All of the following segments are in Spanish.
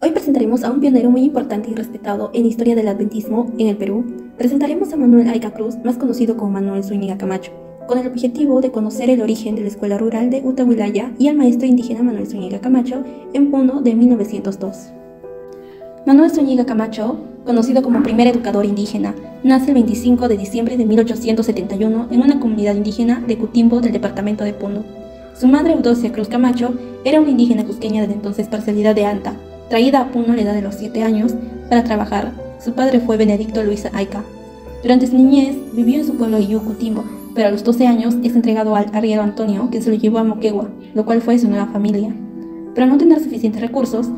Hoy presentaremos a un pionero muy importante y respetado en la historia del adventismo en el Perú. Presentaremos a Manuel Ayca Cruz, más conocido como Manuel Zúñiga Camacho, con el objetivo de conocer el origen de la escuela rural de Utahuilaya y al maestro indígena Manuel Zúñiga Camacho en Puno de 1902. Manuel Zúñiga Camacho, conocido como primer educador indígena, nace el 25 de diciembre de 1871 en una comunidad indígena de Cutimbo del departamento de Puno. Su madre, Eudocia Cruz Camacho, era una indígena cusqueña de la entonces parcialidad de Anta, traída a Puno a la edad de los 7 años para trabajar. Su padre fue Benedicto Luis Ayca. Durante su niñez vivió en su pueblo Iyú, Cutimbo, pero a los 12 años es entregado al arriero Antonio, que se lo llevó a Moquegua, lo cual fue su nueva familia. Pero al no tener suficientes recursos,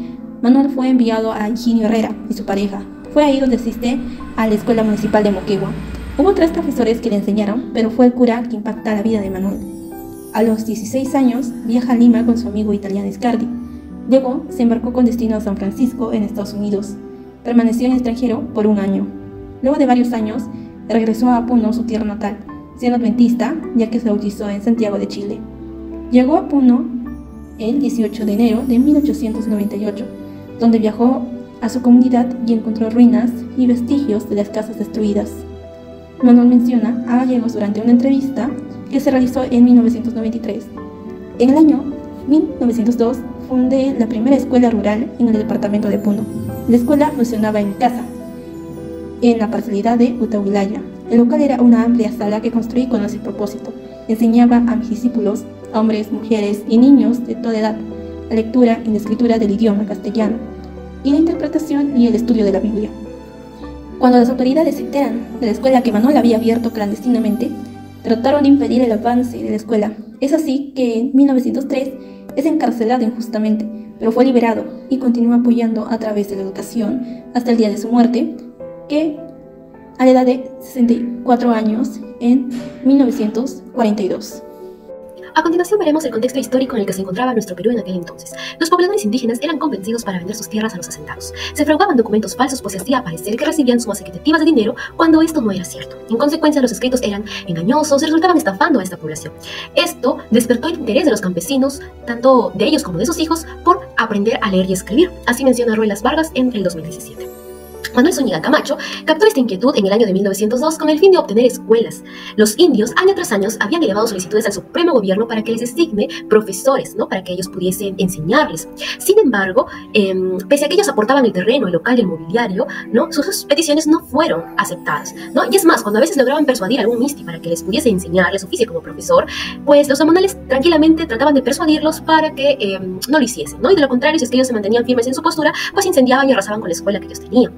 Manuel fue enviado a Higinio Herrera y su pareja. Fue ahí donde asiste a la escuela municipal de Moquegua. Hubo 3 profesores que le enseñaron, pero fue el cura que impacta la vida de Manuel. A los 16 años viaja a Lima con su amigo italiano Scardi. Luego se embarcó con destino a San Francisco, en Estados Unidos. Permaneció en el extranjero por 1 año. Luego de varios años, regresó a Puno, su tierra natal, siendo adventista, ya que se bautizó en Santiago de Chile. Llegó a Puno el 18 de enero de 1898, donde viajó a su comunidad y encontró ruinas y vestigios de las casas destruidas. Manuel menciona a gallegos durante una entrevista que se realizó en 1993. En el año 1902 fundé la primera escuela rural en el departamento de Puno. La escuela funcionaba en mi casa, en la parcialidad de Utahuilaya. El local era una amplia sala que construí con ese propósito. Enseñaba a mis discípulos, hombres, mujeres y niños de toda edad, la lectura y la escritura del idioma castellano, y la interpretación y el estudio de la Biblia. Cuando las autoridades se enteran de la escuela que Manuel había abierto clandestinamente, trataron de impedir el avance de la escuela. Es así que en 1903 es encarcelado injustamente, pero fue liberado y continuó apoyando a través de la educación hasta el día de su muerte, que a la edad de 64 años en 1942. A continuación veremos el contexto histórico en el que se encontraba nuestro Perú en aquel entonces. Los pobladores indígenas eran convencidos para vender sus tierras a los asentados. Se fraudaban documentos falsos, pues se hacía parecer que recibían sumas equitativas de dinero cuando esto no era cierto. En consecuencia, los escritos eran engañosos y resultaban estafando a esta población. Esto despertó el interés de los campesinos, tanto de ellos como de sus hijos, por aprender a leer y escribir. Así menciona Ruelas Vargas en el 2017. Manuel Zúñiga Camacho captó esta inquietud en el año de 1902 con el fin de obtener escuelas. Los indios, año tras año, habían elevado solicitudes al Supremo Gobierno para que les designe profesores, para que ellos pudiesen enseñarles. Sin embargo, pese a que ellos aportaban el terreno, el local y el mobiliario, sus peticiones no fueron aceptadas, Y es más, cuando a veces lograban persuadir a algún misti para que les pudiese enseñar, les oficie como profesor, pues los amonales tranquilamente trataban de persuadirlos para que no lo hiciesen, Y de lo contrario, si es que ellos se mantenían firmes en su postura, pues incendiaban y arrasaban con la escuela que ellos tenían.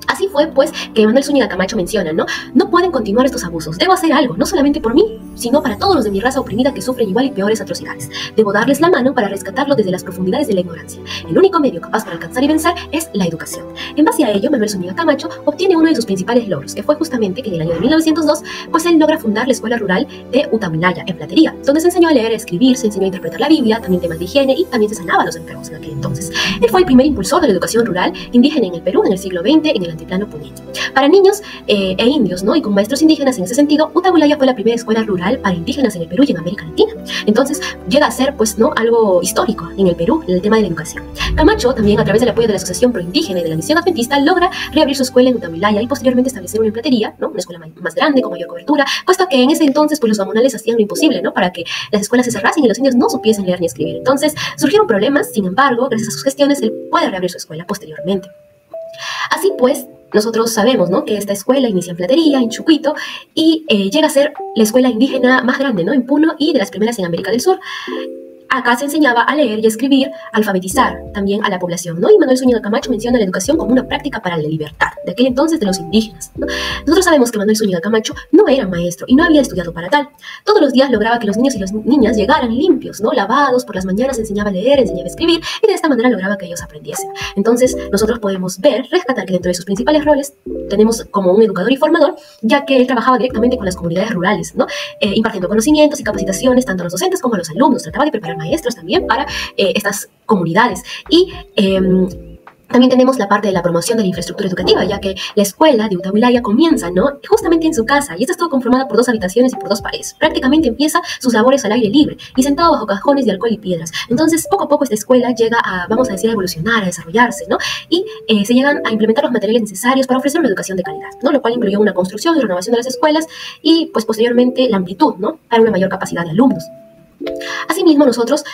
Así fue, pues, que Manuel Zúñiga Camacho menciona, no pueden continuar estos abusos. Debo hacer algo, no solamente por mí, sino para todos los de mi raza oprimida que sufren igual y peores atrocidades. Debo darles la mano para rescatarlos desde las profundidades de la ignorancia. El único medio capaz para alcanzar y vencer es la educación. En base a ello, Manuel Zúñiga Camacho obtiene uno de sus principales logros, que fue justamente que en el año de 1902, pues él logra fundar la escuela rural de Utahuilaya, en Platería, donde se enseñó a leer, a escribir, se enseñó a interpretar la Biblia, también temas de higiene y también se sanaba a los enfermos en aquel entonces. Él fue el primer impulsor de la educación rural indígena en el Perú en el siglo XX, en el altiplano puneño. Para niños e indios, y con maestros indígenas en ese sentido, Utahuilaya fue la primera escuela rural para indígenas en el Perú y en América Latina. Entonces, llega a ser, algo histórico en el Perú, en el tema de la educación. Camacho, también a través del apoyo de la Asociación Proindígena y de la Misión Adventista, logra reabrir su escuela en Utahuilaya y posteriormente establecer una en Platería, una escuela más grande, con mayor cobertura, puesto que en ese entonces, pues los mamonales hacían lo imposible, para que las escuelas se cerrasen y los indios no supiesen leer ni escribir. Entonces, surgieron problemas, sin embargo, gracias a sus gestiones, él puede reabrir su escuela posteriormente. Así pues, nosotros sabemos, que esta escuela inicia en Platería, en Chucuito, y llega a ser la escuela indígena más grande, en Puno, y de las primeras en América del Sur. Acá se enseñaba a leer y a escribir, alfabetizar también a la población, Y Manuel Zúñiga Camacho menciona la educación como una práctica para la libertad, de aquel entonces de los indígenas, Nosotros sabemos que Manuel Zúñiga Camacho no era maestro y no había estudiado para tal. Todos los días lograba que los niños y las niñas llegaran limpios, lavados, por las mañanas enseñaba a leer, enseñaba a escribir, y de esta manera lograba que ellos aprendiesen. Entonces, nosotros podemos rescatar que dentro de sus principales roles tenemos como un educador y formador, ya que él trabajaba directamente con las comunidades rurales, impartiendo conocimientos y capacitaciones tanto a los docentes como a los alumnos. Trataba de preparar maestros también para estas comunidades y También tenemos la parte de la promoción de la infraestructura educativa, ya que la escuela de Utahuilaya comienza, ¿no?, justamente en su casa, y esta estuvo conformada por 2 habitaciones y por 2 paredes. Prácticamente empieza sus labores al aire libre y sentado bajo cajones de alcohol y piedras. Entonces, poco a poco esta escuela llega a, vamos a decir, a evolucionar, a desarrollarse, ¿no? Y se llegan a implementar los materiales necesarios para ofrecer una educación de calidad, ¿no? Lo cual incluyó una construcción y renovación de las escuelas y, pues, posteriormente la amplitud, ¿no?, para una mayor capacidad de alumnos. Asimismo, nosotros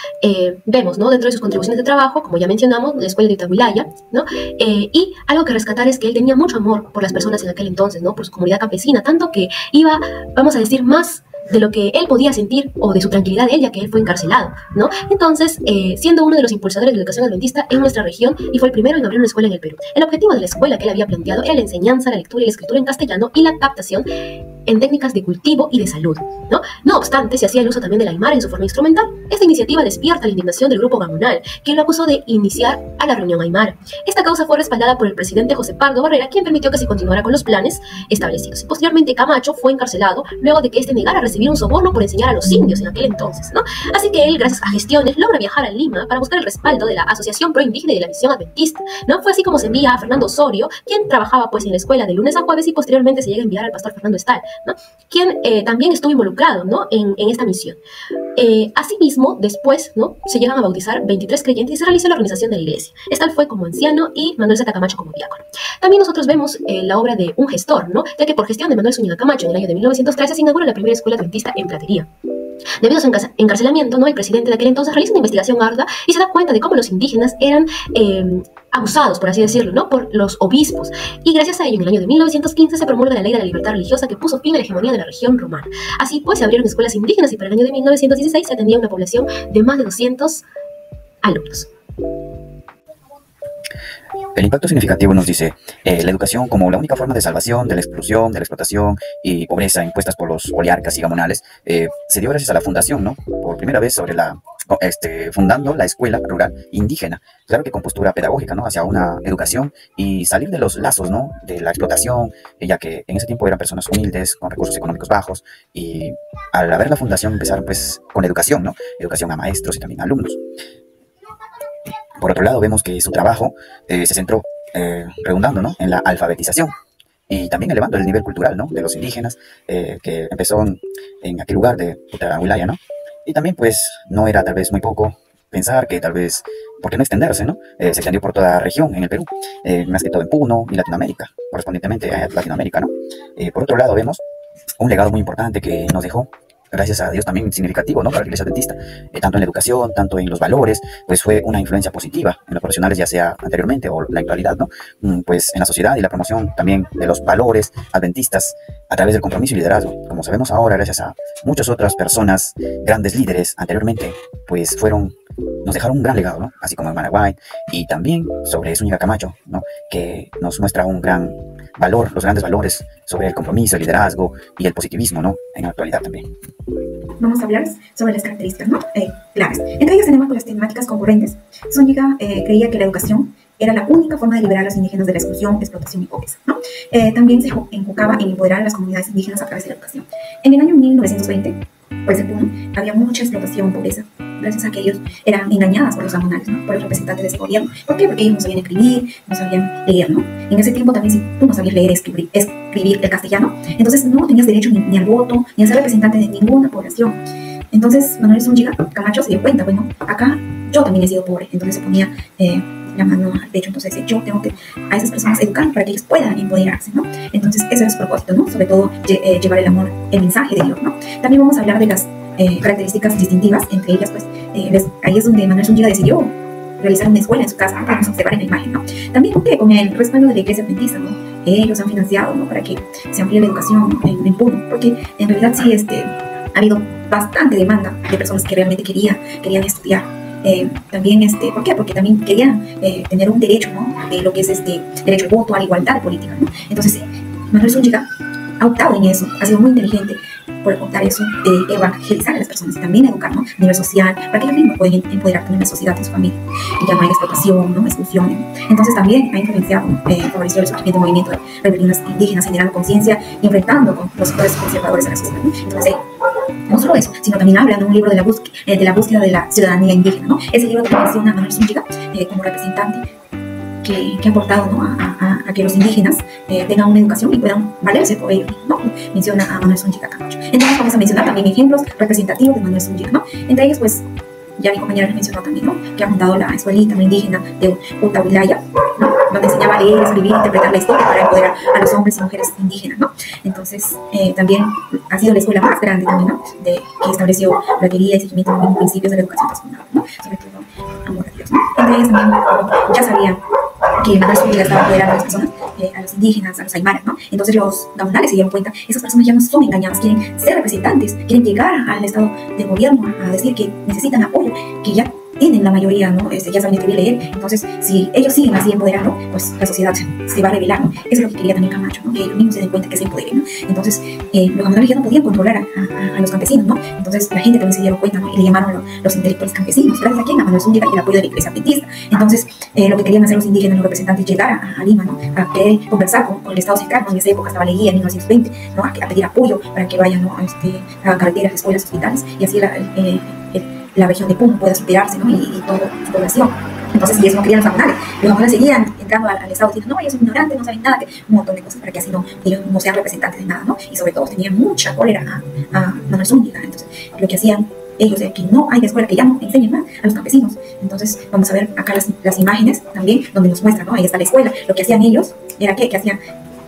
vemos, ¿no?, dentro de sus contribuciones de trabajo, como ya mencionamos, la escuela de Utahuilaya, ¿no? Y algo que rescatar es que él tenía mucho amor por las personas en aquel entonces, ¿no?, por su comunidad campesina, tanto que iba, vamos a decir, más de lo que él podía sentir o de su tranquilidad de él, ya que él fue encarcelado, ¿no? Entonces, siendo uno de los impulsadores de la educación adventista en nuestra región y fue el primero en abrir una escuela en el Perú. El objetivo de la escuela que él había planteado era la enseñanza, la lectura y la escritura en castellano y la captación en técnicas de cultivo y de salud, ¿no? No obstante, se hacía el uso también del aymara en su forma instrumental. Esta iniciativa despierta la indignación del grupo Gamonal, quien lo acusó de iniciar a la reunión aymara. Esta causa fue respaldada por el presidente José Pardo Barrera, quien permitió que se continuara con los planes establecidos. Posteriormente, Camacho fue encarcelado luego de que este negara recibir un soborno por enseñar a los indios en aquel entonces, ¿no? Así que él, gracias a gestiones, logra viajar a Lima para buscar el respaldo de la Asociación Pro Indígena y de la Misión Adventista, ¿no? Fue así como se envía a Fernando Osorio, quien trabajaba pues en la escuela de lunes a jueves, y posteriormente se llega a enviar al pastor Fernando Estal, ¿no?, quien también estuvo involucrado, ¿no?, en esta misión. Asimismo, después, ¿no?, se llegan a bautizar 23 creyentes y se realiza la organización de la iglesia. Estal fue como anciano y Manuel Zeta Camacho como diácono. También nosotros vemos la obra de un gestor, ¿no?, ya que por gestión de Manuel Zúñiga Camacho en el año de 1913 se inaugura la primera escuela adventista en Platería. Debido a su encarcelamiento, ¿no?, el presidente de aquel entonces realiza una investigación ardua y se da cuenta de cómo los indígenas eran abusados, por así decirlo, ¿no?, por los obispos. Y gracias a ello, en el año de 1915 se promulga la Ley de la Libertad Religiosa, que puso fin a la hegemonía de la región romana. Así pues, se abrieron escuelas indígenas y para el año de 1916 se atendía una población de más de 200 alumnos. El impacto significativo nos dice la educación como la única forma de salvación de la exclusión, de la explotación y pobreza impuestas por los oligarcas y gamonales, se dio gracias a la fundación, ¿no?, por primera vez fundando la escuela rural indígena, claro que con postura pedagógica, ¿no?, hacia una educación y salir de los lazos, ¿no?, de la explotación, ya que en ese tiempo eran personas humildes, con recursos económicos bajos, y al haber la fundación empezaron pues con educación, ¿no?, educación a maestros y también a alumnos. Por otro lado, vemos que su trabajo se centró redundando, ¿no?, en la alfabetización y también elevando el nivel cultural, ¿no?, de los indígenas, que empezó en aquel lugar de Utahuilaya, ¿no? Y también, pues, no era tal vez muy poco pensar que tal vez, ¿por qué no extenderse, no? Se extendió por toda la región en el Perú, más que todo en Puno y Latinoamérica, correspondientemente a Latinoamérica, ¿no? Por otro lado, vemos un legado muy importante que nos dejó, gracias a Dios, también significativo, ¿no?, para la iglesia adventista, tanto en la educación, tanto en los valores, pues fue una influencia positiva en los profesionales, ya sea anteriormente o la actualidad, ¿no?, pues en la sociedad, y la promoción también de los valores adventistas a través del compromiso y liderazgo. Como sabemos ahora, gracias a muchas otras personas, grandes líderes anteriormente, pues nos dejaron un gran legado, ¿no?, así como Hermana White, y también sobre Zúñiga Camacho, ¿no?, que nos muestra un gran valor, los grandes valores sobre el compromiso, el liderazgo y el positivismo, ¿no?, en la actualidad también. Vamos a hablar sobre las características, ¿no?, claves. Entre ellas tenemos las temáticas concurrentes. Zúñiga creía que la educación era la única forma de liberar a los indígenas de la exclusión, explotación y pobreza, ¿no? También se enfocaba en empoderar a las comunidades indígenas a través de la educación. En el año 1920, pues en Puno, había mucha explotación, pobreza, gracias a que ellos eran engañadas por los gamonales, ¿no?, por los representantes de ese gobierno. ¿Por qué? Porque ellos no sabían escribir, no sabían leer, ¿no? En ese tiempo también, si tú no sabías leer, escribir el castellano, entonces no tenías derecho ni al voto, ni a ser representante de ninguna población. Entonces Manuel Zúñiga Camacho se dio cuenta, bueno, acá yo también he sido pobre, entonces se ponía la mano al pecho, entonces yo tengo que a esas personas educar para que ellos puedan empoderarse, ¿no? Entonces ese es su propósito, ¿no? Sobre todo llevar el amor, el mensaje de Dios, ¿no? También vamos a hablar de las características distintivas, entre ellas pues ahí es donde Manuel Zúñiga decidió realizar una escuela en su casa, ¿no?, podemos observar en la imagen, ¿no? También con el respaldo de la iglesia adventista, ¿no? Ellos han financiado, ¿no?, para que se amplíe la educación en Puno, porque en realidad sí ha habido bastante demanda de personas que realmente querían estudiar. También, ¿por qué? Porque también querían tener un derecho, ¿no?, de lo que es derecho al voto, a la igualdad política, ¿no? Entonces, Manuel Zúñiga ha optado en eso, ha sido muy inteligente por optar eso, de evangelizar a las personas y también educar, ¿no?, a nivel social, para que ellos mismos puedan empoderar también la sociedad, en su familia, y ya no hay explotación, ¿no?, exclusión. Entonces también ha influenciado, favoreció el surgimiento del movimiento de rebeliones indígenas, generando conciencia y enfrentando con los sectores conservadores de la sociedad, ¿no? Entonces, no solo eso, sino también habla de un libro de la búsqueda de la ciudadanía indígena, ¿no? Ese libro también menciona a Manuel Zúñiga como representante que ha aportado, ¿no? a que los indígenas tengan una educación y puedan valerse por ello, ¿no? Menciona a Manuel Zúñiga Camacho. Entonces vamos a mencionar también ejemplos representativos de Manuel Zúñiga, ¿no? Entre ellos, pues, ya mi compañera les mencionó también, ¿no? Que ha fundado la escuelita, ¿no?, indígena de Utahuilaya, ¿no?, donde enseñaba a leer, escribir, interpretar la historia para empoderar a los hombres y mujeres indígenas, ¿no? Entonces, también ha sido la escuela más grande también, ¿no?, que estableció la teoría y seguimiento de los principios de la educación transformadora, ¿no? Sobre todo amor a Dios, ¿no? Entre ellas también ya sabían que Manuel Zúñiga estaba empoderando a las personas, a los indígenas, a los aymaras, ¿no? Entonces los gamonales se dieron cuenta, esas personas ya no son engañadas, quieren ser representantes, quieren llegar al estado de gobierno a decir que necesitan apoyo, que ya tienen la mayoría, ¿no? Ya saben escribir y leer. Entonces, si ellos siguen así empoderando, pues la sociedad se va a revelar, ¿no? Eso es lo que quería también Camacho, ¿no? Que ellos mismos se den cuenta que se empoderen, ¿no? Entonces, los gamonales ya no podían controlar a los campesinos, ¿no? Entonces, la gente también se dieron cuenta, ¿no? Y le llamaron los intelectuales campesinos. Gracias a quién, a Manuel Zúñiga y el apoyo de la Iglesia Adventista. Entonces, lo que querían hacer los indígenas, los representantes, llegar a Lima, ¿no? A querer conversar con el Estado cercano. En esa época estaba Leguía, en 1920, ¿no? A pedir apoyo para que vayan, ¿no? A carreteras, escuelas, hospitales, y así la región de Puno pueda superarse, ¿no? Y toda su población. Entonces, y eso no querían los gamonales seguían entrando al Estado diciendo, no, ellos son ignorantes, no saben nada, que un montón de cosas para que así ellos no sean representantes de nada, ¿no? Y sobre todo tenían mucha cólera a Manuel Zúñiga. Entonces, lo que hacían ellos es que no hay escuela, que ya no enseñen más a los campesinos. Entonces, vamos a ver acá las imágenes también, donde nos muestran, ¿no? Ahí está la escuela. Lo que hacían ellos era que hacían,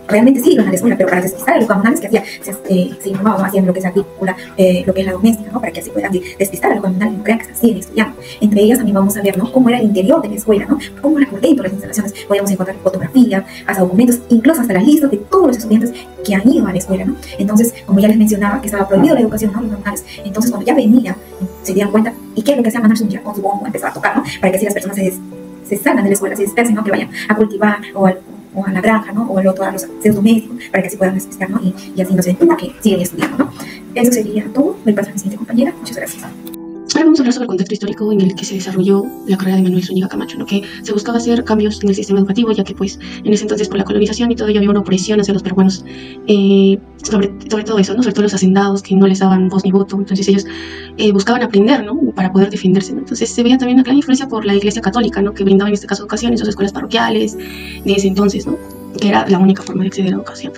realmente sí iban a la escuela, pero para despistar a los gamonales, que hacían, se informaban, hacían lo que es agrícola, lo que es la doméstica, ¿no? Para que así puedan despistar a los gamonales, no crean que se siguen estudiando. Entre ellas también vamos a ver, ¿no?, cómo era el interior de la escuela, ¿no? Cómo era por dentro las instalaciones. Podemos encontrar fotografía, hasta documentos, incluso hasta las listas de todos los estudiantes que han ido a la escuela, ¿no? Entonces, como ya les mencionaba, que estaba prohibido la educación, ¿no?, los gamonales. Entonces, cuando ya venía, se dieron cuenta, ¿y qué es lo que hacía Manuel Zúñiga? Con su bombo empezaba a tocar, ¿no? Para que así las personas se salgan de la escuela, se dispersen, ¿no? Que vayan a cultivar o a la granja, ¿no? O a los seres domésticos, para que así puedan despistar, ¿no? Y así no se den cuenta que siguen estudiando, ¿no? Eso sería todo. Voy a pasar a mi siguiente compañera. Muchas gracias. Ahora vamos a hablar sobre el contexto histórico en el que se desarrolló la carrera de Manuel Zúñiga Camacho, ¿no? Que se buscaba hacer cambios en el sistema educativo, ya que pues en ese entonces por la colonización y todo ello había una opresión hacia los peruanos, sobre todo eso, ¿no? Sobre todo los hacendados que no les daban voz ni voto. Entonces ellos buscaban aprender, ¿no?, para poder defenderse, ¿no? Entonces se veía también una gran influencia por la Iglesia Católica, ¿no?, que brindaba en este caso educación en sus escuelas parroquiales de ese entonces, ¿no?, que era la única forma de acceder a la educación.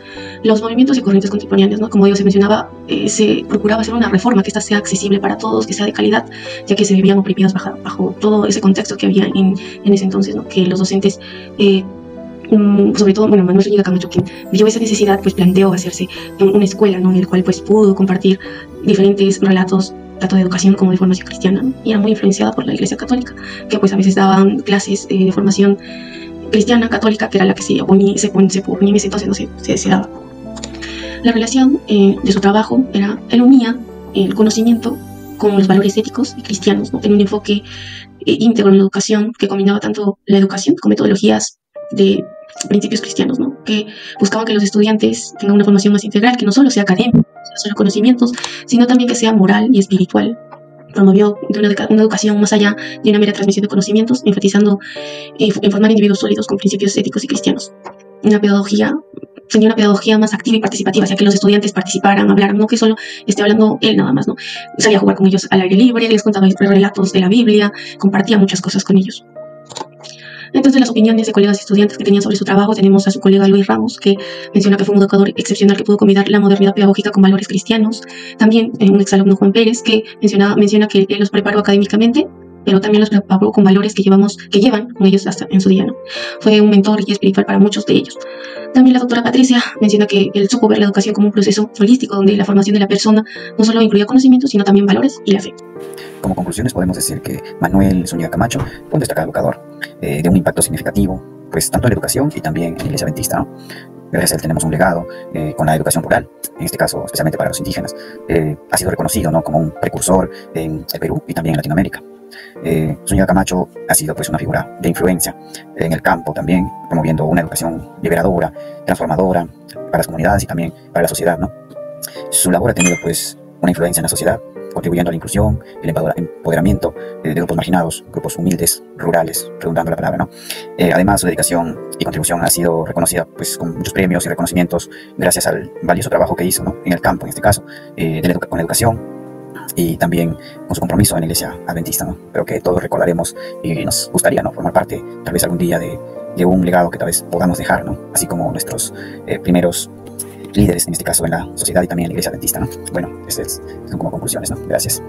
Los movimientos y corrientes contemporáneas, ¿no?, como digo, se mencionaba, se procuraba hacer una reforma que ésta sea accesible para todos, que sea de calidad, ya que se vivían oprimidos bajo todo ese contexto que había en ese entonces, ¿no?, que los docentes, sobre todo, bueno, Manuel Zúñiga Camacho, quien vio esa necesidad, pues planteó hacerse una escuela, ¿no?, en el cual pues pudo compartir diferentes relatos, tanto de educación como de formación cristiana, ¿no?, y era muy influenciada por la Iglesia Católica, que pues a veces daban clases de formación cristiana, católica, que era la que se oponía en ese entonces, no se daba. La relación de su trabajo era, él unía el conocimiento con los valores éticos y cristianos, ¿no? Tenía un enfoque íntegro en la educación que combinaba tanto la educación con metodologías de principios cristianos, ¿no?, que buscaban que los estudiantes tengan una formación más integral, que no solo sea académica, no sea solo conocimientos, sino también que sea moral y espiritual. Promovió una educación más allá de una mera transmisión de conocimientos, enfatizando en formar individuos sólidos con principios éticos y cristianos. Tenía una pedagogía más activa y participativa, ya que los estudiantes participaran, hablaran, no que solo esté hablando él nada más, ¿no? Salía a jugar con ellos al aire libre, les contaba relatos de la Biblia, compartía muchas cosas con ellos. Entonces, las opiniones de colegas y estudiantes que tenían sobre su trabajo, tenemos a su colega Luis Ramos, que menciona que fue un educador excepcional que pudo combinar la modernidad pedagógica con valores cristianos. También un exalumno, Juan Pérez, que menciona que él los preparó académicamente, pero también los preparó con valores que llevan con ellos hasta en su día, ¿no? Fue un mentor y espiritual para muchos de ellos. También la doctora Patricia menciona que él supo ver la educación como un proceso holístico, donde la formación de la persona no solo incluía conocimientos, sino también valores y la fe. Como conclusiones podemos decir que Manuel Zúñiga Camacho fue un destacado educador de un impacto significativo, pues tanto en la educación y también en la Iglesia Adventista, ¿no? Gracias a él tenemos un legado con la educación rural, en este caso especialmente para los indígenas. Ha sido reconocido, ¿no?, como un precursor en el Perú y también en Latinoamérica. Zúñiga Camacho ha sido pues una figura de influencia en el campo también, promoviendo una educación liberadora, transformadora para las comunidades y también para la sociedad, ¿no? Su labor ha tenido pues una influencia en la sociedad, contribuyendo a la inclusión, el empoderamiento de grupos marginados, grupos humildes, rurales, redundando la palabra, ¿no? Además, su dedicación y contribución ha sido reconocida pues con muchos premios y reconocimientos gracias al valioso trabajo que hizo, ¿no?, en el campo, en este caso, con la educación y también con su compromiso en la Iglesia Adventista, ¿no? Pero que todos recordaremos y nos gustaría, ¿no?, formar parte tal vez algún día de de un legado que tal vez podamos dejar, ¿no? Así como nuestros primeros líderes, en este caso en la sociedad y también en la iglesia adventista, ¿no? Bueno, son como conclusiones, ¿no? Gracias.